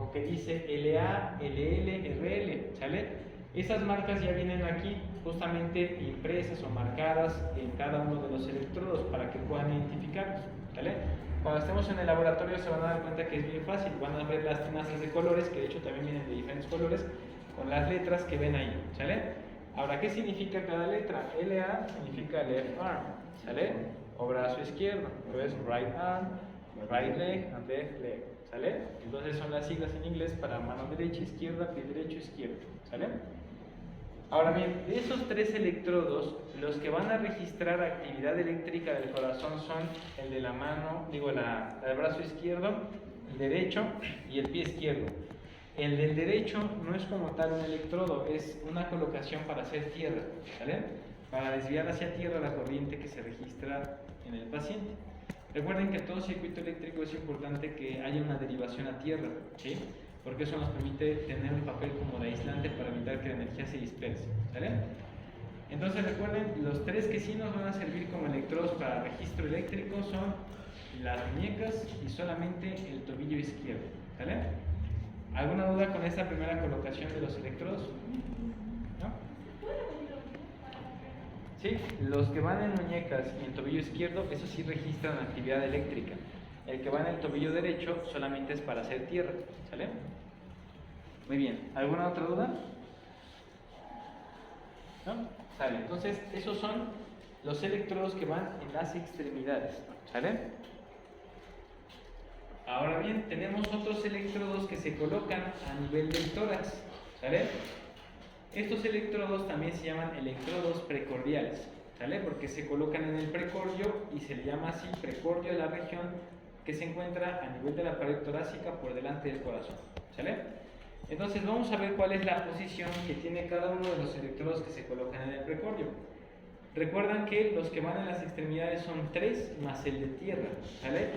o que dice LA, LL, RL, ¿sale? Esas marcas ya vienen aquí justamente impresas o marcadas en cada uno de los electrodos para que puedan identificarlos, ¿vale? Cuando estemos en el laboratorio se van a dar cuenta que es bien fácil, van a ver las tenazas de colores, que de hecho también vienen de diferentes colores, con las letras que ven ahí, ¿sale? Ahora, ¿qué significa cada letra? LA significa left arm, ¿sale? O brazo izquierdo, entonces right arm, right leg and left leg, ¿sale? Entonces son las siglas en inglés para mano derecha, izquierda, pie derecho, izquierdo, ¿sale? Ahora bien, de esos 3 electrodos, los que van a registrar actividad eléctrica del corazón son el de la mano, el brazo izquierdo, el derecho y el pie izquierdo. El del derecho no es como tal un electrodo, es una colocación para hacer tierra, ¿vale? Para desviar hacia tierra la corriente que se registra en el paciente. Recuerden que en todo circuito eléctrico es importante que haya una derivación a tierra, ¿sí? Porque eso nos permite tener un papel como de aislante para evitar que la energía se disperse, ¿vale? Entonces recuerden, los 3 que sí nos van a servir como electrodos para registro eléctrico son las muñecas y solamente el tobillo izquierdo, ¿vale? ¿Alguna duda con esta primera colocación de los electrodos? ¿No? Sí, los que van en muñecas y en tobillo izquierdo, eso sí registran actividad eléctrica. El que va en el tobillo derecho solamente es para hacer tierra, ¿sale? Muy bien, ¿alguna otra duda? ¿No? Sale, entonces esos son los electrodos que van en las extremidades, ¿sale? Ahora bien, tenemos otros electrodos que se colocan a nivel del tórax, ¿sale? Estos electrodos también se llaman electrodos precordiales, ¿sale? Porque se colocan en el precordio y se le llama así precordio de la región que se encuentra a nivel de la pared torácica por delante del corazón, ¿sale? Entonces vamos a ver cuál es la posición que tiene cada uno de los electrodos que se colocan en el precordio. Recuerdan que los que van en las extremidades son 3 más el de tierra, ¿sale?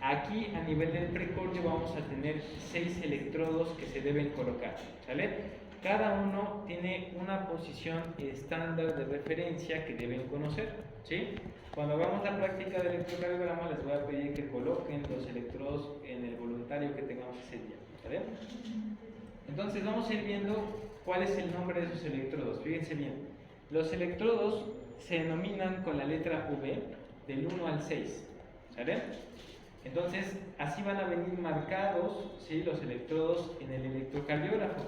Aquí a nivel del precordio vamos a tener 6 electrodos que se deben colocar, ¿sale? Cada uno tiene una posición estándar de referencia que deben conocer, ¿sí? Cuando hagamos la práctica del electrocardiograma les voy a pedir que coloquen los electrodos en el voluntario que tengamos ese día, ¿vale? Entonces vamos a ir viendo cuál es el nombre de esos electrodos. Fíjense bien, los electrodos se denominan con la letra V del 1 al 6, ¿sale? Entonces así van a venir marcados, ¿sí?, los electrodos en el electrocardiógrafo.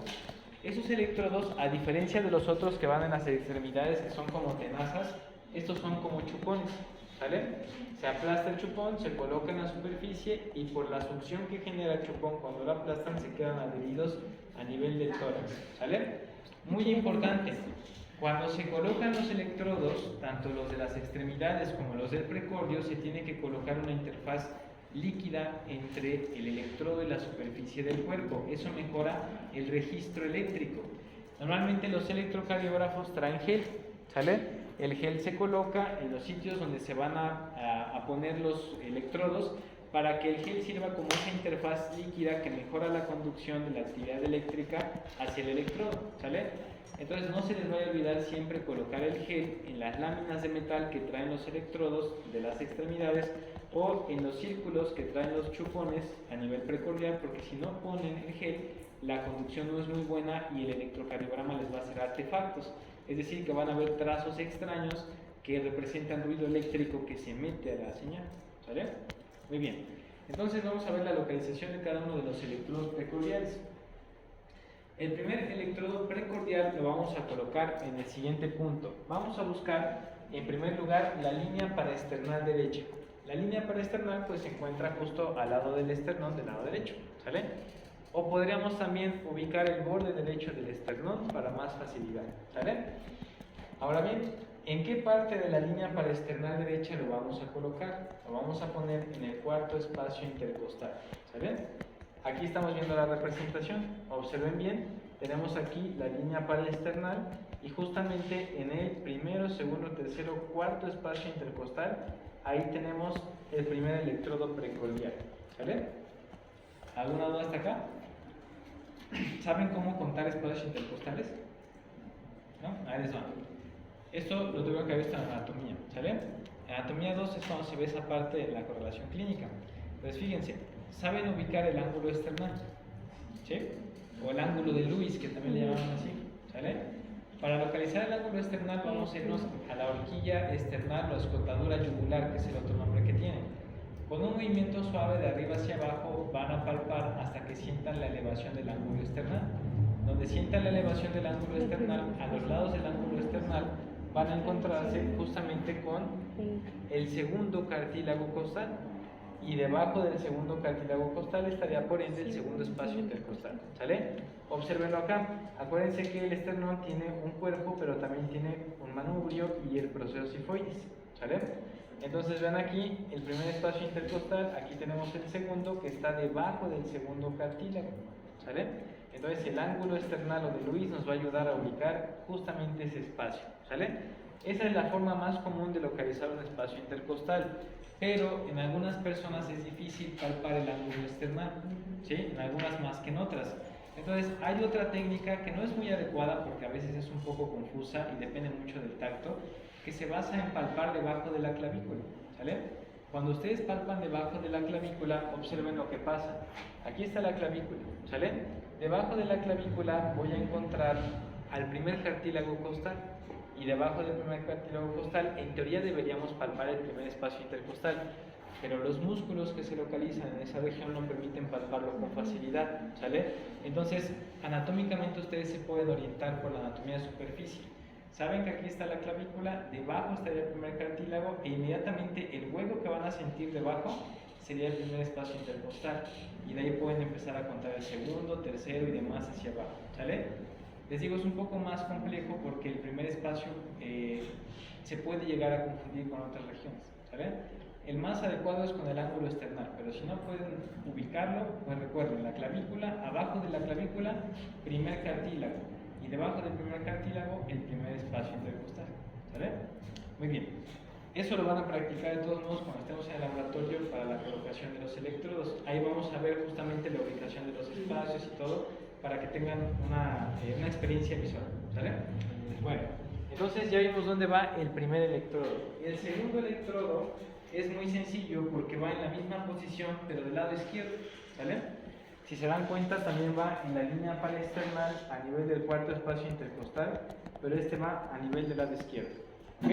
Esos electrodos, a diferencia de los otros que van en las extremidades, que son como tenazas, estos son como chupones, ¿sale? Se aplasta el chupón, se coloca en la superficie y por la succión que genera el chupón cuando lo aplastan se quedan adheridos a nivel del tórax, ¿sale? Muy importante, cuando se colocan los electrodos, tanto los de las extremidades como los del precordio, se tiene que colocar una interfaz líquida entre el electrodo y la superficie del cuerpo. Eso mejora el registro eléctrico. Normalmente los electrocardiógrafos traen gel, ¿sale? El gel se coloca en los sitios donde se van a poner los electrodos para que el gel sirva como esa interfaz líquida que mejora la conducción de la actividad eléctrica hacia el electrodo, ¿sale? Entonces no se les vaya a olvidar siempre colocar el gel en las láminas de metal que traen los electrodos de las extremidades o en los círculos que traen los chupones a nivel precordial, porque si no ponen el gel la conducción no es muy buena y el electrocardiograma les va a hacer artefactos. Es decir, que van a haber trazos extraños que representan ruido eléctrico que se mete a la señal. ¿Sale? Muy bien. Entonces vamos a ver la localización de cada uno de los electrodos precordiales. El primer electrodo precordial lo vamos a colocar en el siguiente punto. Vamos a buscar, en primer lugar, la línea paraesternal derecha. La línea paraesternal pues se encuentra justo al lado del esternón del lado derecho. ¿Sale? O podríamos también ubicar el borde derecho del esternón para más facilidad. ¿Sale? Ahora bien, ¿en qué parte de la línea paraesternal derecha lo vamos a colocar? Lo vamos a poner en el cuarto espacio intercostal. ¿Sale? Aquí estamos viendo la representación. Observen bien, tenemos aquí la línea paraesternal y justamente en el primero, segundo, tercero, cuarto espacio intercostal, ahí tenemos el primer electrodo precordial. ¿Sale? ¿Alguna duda hasta acá? ¿Saben cómo contar espacios intercostales? ¿No? Ahí les va. Esto lo tuvieron que haber visto en anatomía, ¿sale? En anatomía 2 es cuando se ve esa parte de la correlación clínica. Entonces fíjense, ¿saben ubicar el ángulo esternal? ¿Sí? O el ángulo de Lewis, que también le llaman así, ¿sale? Para localizar el ángulo esternal vamos a irnos a la horquilla esternal o escotadura yugular, que es el otro nombre que tiene. Con un movimiento suave de arriba hacia abajo van a palpar hasta que sientan la elevación del ángulo esternal. Donde sientan la elevación del ángulo esternal, a los lados del ángulo esternal van a encontrarse justamente con el segundo cartílago costal, y debajo del segundo cartílago costal estaría por ende el segundo espacio intercostal. ¿Sale? Observenlo acá. Acuérdense que el esternón tiene un cuerpo, pero también tiene un manubrio y el proceso sifoides. ¿Sale? Entonces vean aquí el primer espacio intercostal, aquí tenemos el segundo que está debajo del segundo cartílago. ¿Sale? Entonces el ángulo esternal o de Lewis nos va a ayudar a ubicar justamente ese espacio. ¿Sale? Esa es la forma más común de localizar un espacio intercostal, pero en algunas personas es difícil palpar el ángulo esternal, ¿sí? En algunas más que en otras. Entonces hay otra técnica que no es muy adecuada porque a veces es un poco confusa y depende mucho del tacto, que se basa en palpar debajo de la clavícula. ¿Sale? Cuando ustedes palpan debajo de la clavícula, observen lo que pasa. Aquí está la clavícula, ¿sale? Debajo de la clavícula voy a encontrar al primer cartílago costal, y debajo del primer cartílago costal, en teoría deberíamos palpar el primer espacio intercostal, pero los músculos que se localizan en esa región no permiten palparlo con facilidad, ¿sale? Entonces, anatómicamente ustedes se pueden orientar por la anatomía de superficie. Saben que aquí está la clavícula, debajo estaría el primer cartílago e inmediatamente el hueco que van a sentir debajo sería el primer espacio intercostal, y de ahí pueden empezar a contar el segundo, tercero y demás hacia abajo, ¿sale? Les digo, es un poco más complejo porque el primer espacio se puede llegar a confundir con otras regiones, ¿sale? El más adecuado es con el ángulo esternal, pero si no pueden ubicarlo, pues recuerden, la clavícula, abajo de la clavícula, primer cartílago, y debajo del primer cartílago, el primer espacio intercostal, ¿sale? Muy bien. Eso lo van a practicar de todos modos cuando estemos en el laboratorio para la colocación de los electrodos. Ahí vamos a ver justamente la ubicación de los espacios y todo, para que tengan una experiencia visual, ¿sale? Bueno, entonces ya vimos dónde va el primer electrodo. El segundo electrodo es muy sencillo porque va en la misma posición, pero del lado izquierdo, ¿sale? Si se dan cuenta, también va en la línea paraesternal a nivel del cuarto espacio intercostal, pero este va a nivel del lado izquierdo, ¿ok?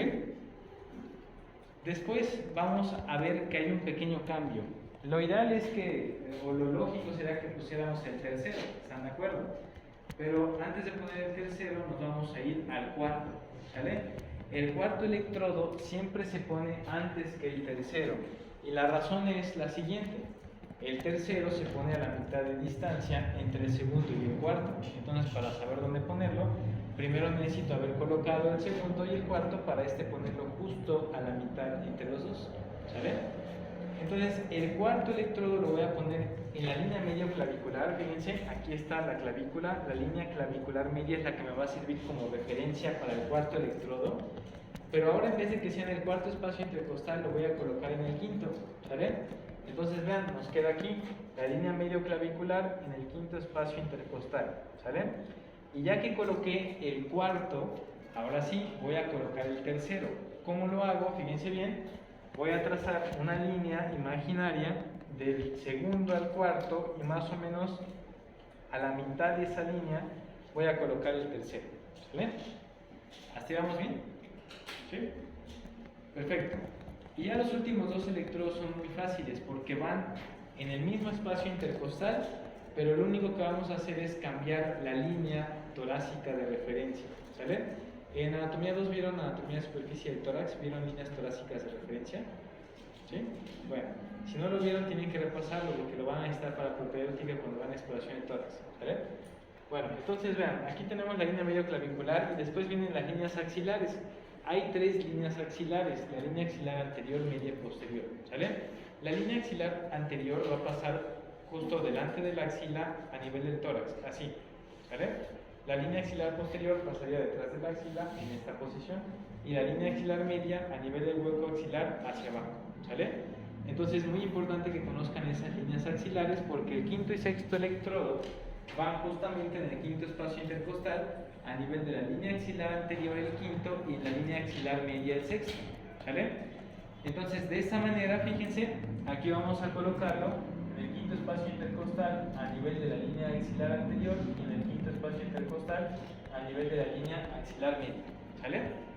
Después vamos a ver que hay un pequeño cambio. Lo ideal es que, o lo lógico sería que pusiéramos el tercero, ¿están de acuerdo? Pero antes de poner el tercero nos vamos a ir al cuarto, ¿sale? El cuarto electrodo siempre se pone antes que el tercero, y la razón es la siguiente: el tercero se pone a la mitad de distancia entre el segundo y el cuarto. Entonces, para saber dónde ponerlo, primero necesito haber colocado el segundo y el cuarto para ponerlo justo a la mitad entre los dos, ¿sale? Entonces, el cuarto electrodo lo voy a poner en la línea medio clavicular. Fíjense, aquí está la clavícula, la línea clavicular media es la que me va a servir como referencia para el cuarto electrodo. Pero ahora, en vez de que sea en el cuarto espacio intercostal, lo voy a colocar en el quinto, ¿sale? Entonces, vean, nos queda aquí la línea medio clavicular en el quinto espacio intercostal, ¿sale? Y ya que coloqué el cuarto, ahora sí voy a colocar el tercero. ¿Cómo lo hago? Fíjense bien. Voy a trazar una línea imaginaria del segundo al cuarto y más o menos a la mitad de esa línea voy a colocar el tercero. ¿Sale? ¿Hasta ahí vamos bien? ¿Sí? Perfecto. Y ya los últimos dos electrodos son muy fáciles porque van en el mismo espacio intercostal, pero lo único que vamos a hacer es cambiar la línea torácica de referencia. ¿Sale? En anatomía 2 vieron anatomía de superficie del tórax, vieron líneas torácicas de referencia. ¿Sí? Bueno, si no lo vieron tienen que repasarlo porque lo van a necesitar para propedéutica cuando van a exploración de tórax. ¿Sale? Bueno, entonces vean, aquí tenemos la línea medio clavicular y después vienen las líneas axilares. Hay tres líneas axilares, la línea axilar anterior, media y posterior. ¿Sale? La línea axilar anterior va a pasar justo delante de la axila a nivel del tórax, así. ¿Sale? La línea axilar posterior pasaría detrás de la axila en esta posición y la línea axilar media a nivel del hueco axilar hacia abajo. ¿Sale? Entonces es muy importante que conozcan esas líneas axilares porque el quinto y sexto electrodo van justamente en el quinto espacio intercostal a nivel de la línea axilar anterior el quinto y la línea axilar media el sexto. ¿Sale? Entonces de esta manera, fíjense, aquí vamos a colocarlo en el quinto espacio intercostal a nivel de la línea axilar anterior y en el quinto espacio intercostal a nivel de la línea axilar media. ¿Sale?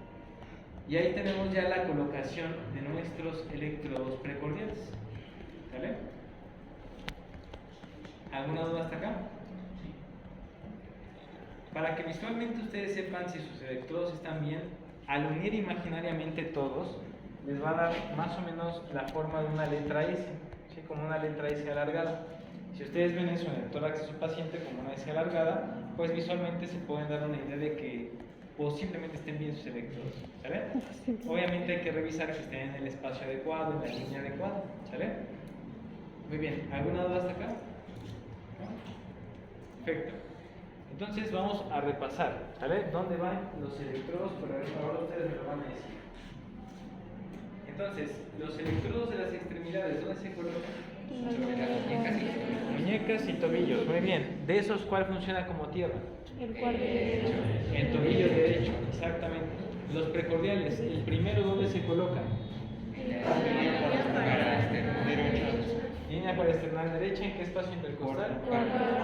Y ahí tenemos ya la colocación de nuestros electrodos precordiales. ¿Sale? ¿Alguna duda hasta acá? Para que visualmente ustedes sepan si sus electrodos están bien, al unir imaginariamente todos, les va a dar más o menos la forma de una letra S, ¿sí? Como una letra S alargada. Si ustedes ven eso en el tórax de su paciente como una S alargada, pues visualmente se pueden dar una idea de que posiblemente estén bien sus electrodos. ¿Sale? Obviamente hay que revisar que estén en el espacio adecuado, en la línea adecuada. ¿Sale? Muy bien, ¿alguna duda hasta acá? ¿No? Perfecto. Entonces vamos a repasar, ¿sale? ¿Dónde van los electrodos? Por ahora ustedes me lo van a decir. Entonces, los electrodos de las extremidades, ¿dónde se colocan? Muñecas y tobillos, muy bien. ¿De esos cuál funciona como tierra? El cuarto derecho. El tobillo derecho, exactamente. Los precordiales, ¿el primero dónde se coloca? Línea parasternal derecha, ¿en qué espacio intercostal?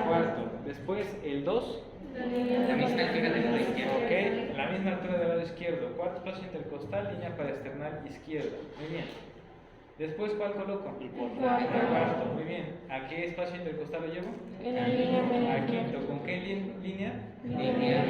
Cuarto. Después, el 2. La misma altura del lado izquierdo. Ok, la misma altura del lado izquierdo. Cuarto espacio intercostal, línea parasternal izquierda. Muy bien. Después, ¿cuál coloco? El cuarto. Muy bien. ¿A qué espacio intercostal lo llevo? En la línea media. Al quinto. ¿Con qué línea? Línea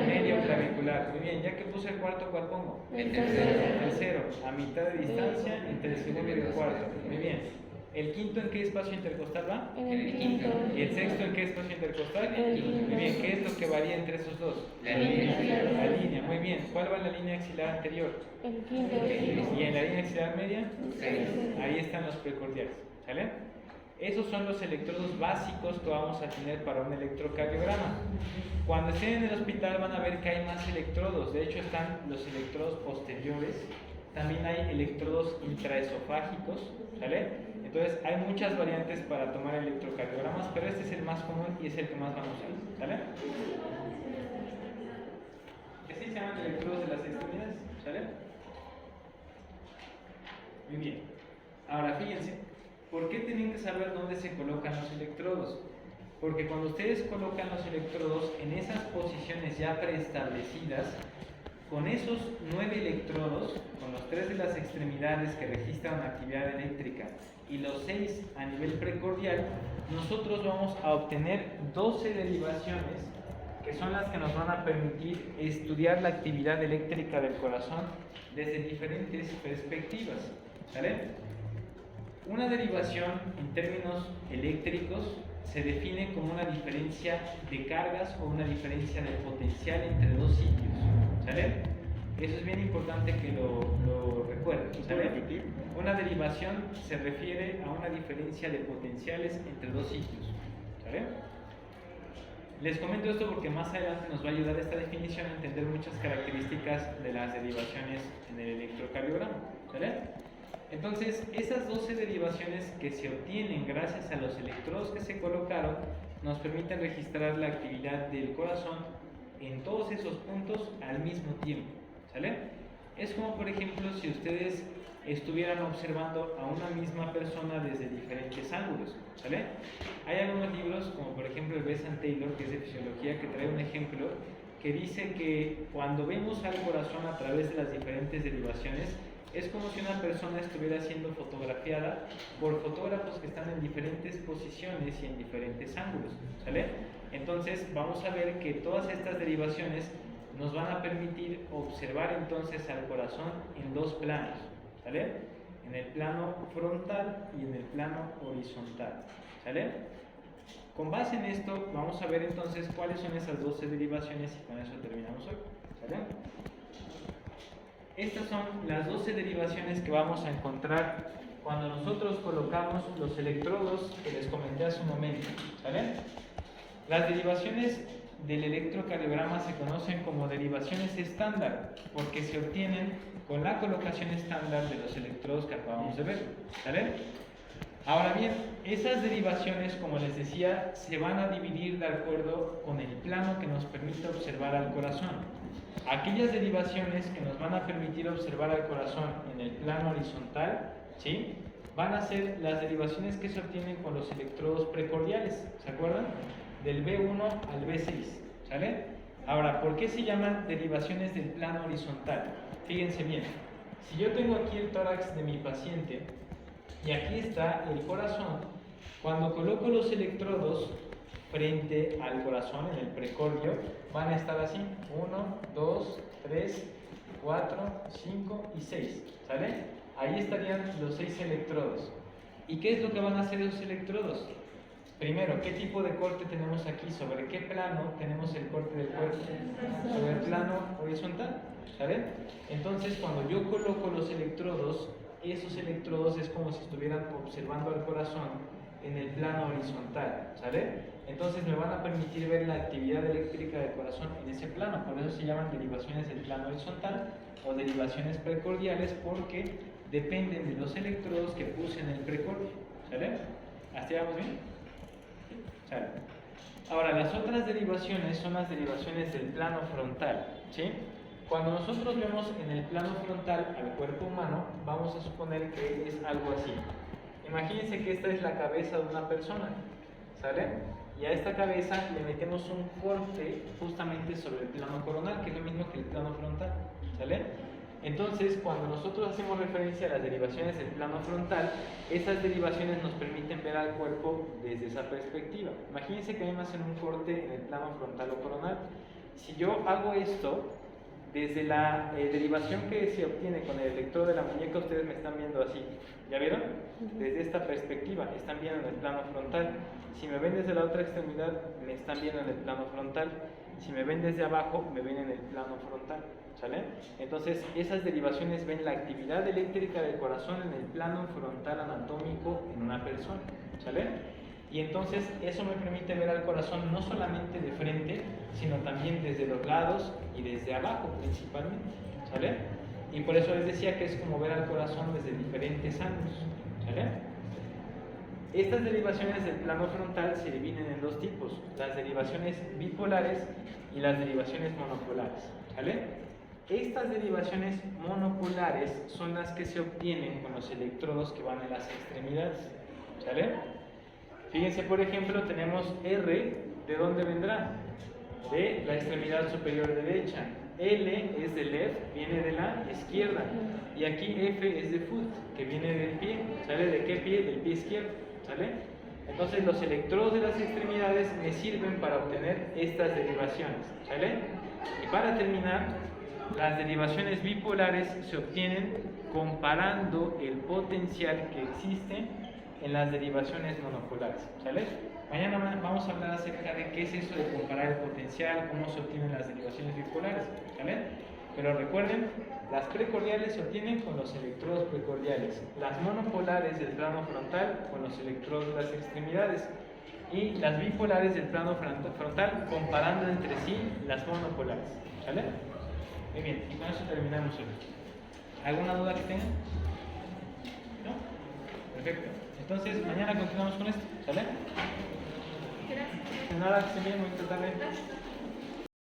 Medio clavicular. Muy bien. Ya que puse el cuarto, ¿cuál pongo? El tercero. El tercero. A mitad de distancia entre el segundo y el cuarto. Muy bien. ¿El quinto en qué espacio intercostal va? En el quinto. ¿Y el sexto en qué espacio intercostal? El quinto. Muy bien. ¿Qué es lo que varía entre esos dos? La línea. La línea. Muy bien. ¿Cuál va en la línea axilar anterior? El quinto. ¿Y en la línea axilar media? Sí. Ahí están los precordiales. ¿Sale? Esos son los electrodos básicos que vamos a tener para un electrocardiograma. Cuando estén en el hospital van a ver que hay más electrodos. De hecho están los electrodos posteriores. También hay electrodos intraesofágicos. ¿Sale? Entonces hay muchas variantes para tomar electrocardiogramas, pero este es el más común y es el que más vamos a usar. ¿Sale? Así se llaman electrodos de las extremidades. ¿Sale? Muy bien. Ahora fíjense, ¿por qué tienen que saber dónde se colocan los electrodos? Porque cuando ustedes colocan los electrodos en esas posiciones ya preestablecidas, con esos 9 electrodos, con los 3 de las extremidades que registran actividad eléctrica y los 6 a nivel precordial, nosotros vamos a obtener 12 derivaciones que son las que nos van a permitir estudiar la actividad eléctrica del corazón desde diferentes perspectivas. ¿Sale? Una derivación en términos eléctricos se define como una diferencia de cargas o una diferencia de potencial entre dos sitios. ¿Sale? Eso es bien importante que lo recuerden. ¿Sale? repetir? Una derivación se refiere a una diferencia de potenciales entre dos sitios. ¿Sale? Les comento esto porque más adelante nos va a ayudar esta definición a entender muchas características de las derivaciones en el electrocardiograma. ¿Sale? Entonces, esas 12 derivaciones que se obtienen gracias a los electrodos que se colocaron nos permiten registrar la actividad del corazón en todos esos puntos al mismo tiempo. ¿Sale? Es como, por ejemplo, si ustedes estuvieran observando a una misma persona desde diferentes ángulos, ¿sale? Hay algunos libros, como por ejemplo el Besant Taylor, que es de fisiología, que trae un ejemplo que dice que cuando vemos al corazón a través de las diferentes derivaciones, es como si una persona estuviera siendo fotografiada por fotógrafos que están en diferentes posiciones y en diferentes ángulos, ¿sale? Entonces vamos a ver que todas estas derivaciones nos van a permitir observar entonces al corazón en dos planos, ¿sale? En el plano frontal y en el plano horizontal, ¿sale? Con base en esto vamos a ver entonces cuáles son esas 12 derivaciones y con eso terminamos hoy, ¿sale? Estas son las 12 derivaciones que vamos a encontrar cuando nosotros colocamos los electrodos que les comenté hace un momento, ¿sale? Las derivaciones del electrocardiograma se conocen como derivaciones estándar porque se obtienen con la colocación estándar de los electrodos que acabamos de ver, ¿sale? Ahora bien, esas derivaciones, como les decía, se van a dividir de acuerdo con el plano que nos permite observar al corazón. Aquellas derivaciones que nos van a permitir observar al corazón en el plano horizontal, ¿sí?, van a ser las derivaciones que se obtienen con los electrodos precordiales, ¿se acuerdan? Del B1 al B6, ¿sale? Ahora, ¿por qué se llaman derivaciones del plano horizontal? Fíjense bien, si yo tengo aquí el tórax de mi paciente y aquí está el corazón, cuando coloco los electrodos frente al corazón en el precordio, van a estar así: 1, 2, 3, 4, 5 y 6, ¿sale? Ahí estarían los 6 electrodos. ¿Y qué es lo que van a hacer esos electrodos? Primero, ¿qué tipo de corte tenemos aquí? ¿Sobre qué plano tenemos el corte del cuerpo? Sobre el plano horizontal, ¿sale? Entonces, cuando yo coloco los electrodos, esos electrodos es como si estuvieran observando al corazón en el plano horizontal, ¿sale? Entonces me van a permitir ver la actividad eléctrica del corazón en ese plano, por eso se llaman derivaciones del plano horizontal o derivaciones precordiales, porque dependen de los electrodos que puse en el precordio, ¿sale? ¿Hasta ahí vamos bien? ¿Sale? Ahora, las otras derivaciones son las derivaciones del plano frontal, ¿sí? Cuando nosotros vemos en el plano frontal al cuerpo humano, vamos a suponer que es algo así. Imagínense que esta es la cabeza de una persona, ¿sale? Y a esta cabeza le metemos un corte justamente sobre el plano coronal, que es lo mismo que el plano frontal, ¿sale? Entonces, cuando nosotros hacemos referencia a las derivaciones del plano frontal, esas derivaciones nos permiten ver al cuerpo desde esa perspectiva. Imagínense que a mí me hacen un corte en el plano frontal o coronal. Si yo hago esto, desde la derivación que se obtiene con el electrodo de la muñeca, ustedes me están viendo así, ¿ya vieron? Desde esta perspectiva, están viendo en el plano frontal. Si me ven desde la otra extremidad, me están viendo en el plano frontal. Si me ven desde abajo, me ven en el plano frontal, ¿sale? Entonces, esas derivaciones ven la actividad eléctrica del corazón en el plano frontal anatómico en una persona, ¿sale? Y entonces eso me permite ver al corazón no solamente de frente, sino también desde los lados y desde abajo principalmente, ¿sale? Y por eso les decía que es como ver al corazón desde diferentes ángulos, ¿sale? Estas derivaciones del plano frontal se dividen en dos tipos: las derivaciones bipolares y las derivaciones monopolares, ¿sale? Estas derivaciones monopolares son las que se obtienen con los electrodos que van en las extremidades, ¿sale? Fíjense, por ejemplo, tenemos R, ¿de dónde vendrá? De la extremidad superior derecha. L es de left, viene de la izquierda. Y aquí F es de foot, que viene del pie. ¿Sale? ¿De qué pie? Del pie izquierdo. ¿Sale? Entonces los electrodos de las extremidades me sirven para obtener estas derivaciones. ¿Sale? Y para terminar, las derivaciones bipolares se obtienen comparando el potencial que existe en las derivaciones monopolares, ¿sale? Mañana vamos a hablar acerca de qué es eso de comparar el potencial, cómo se obtienen las derivaciones bipolares, ¿sale? Pero recuerden, las precordiales se obtienen con los electrodos precordiales, las monopolares del plano frontal con los electrodos de las extremidades y las bipolares del plano frontal comparando entre sí las monopolares, ¿sale? Muy bien, y con eso terminamos hoy. ¿Alguna duda que tengan? ¿No? Perfecto. Entonces, mañana continuamos con esto, ¿sale? Gracias. De nada, que se bien, muy tarde. Gracias.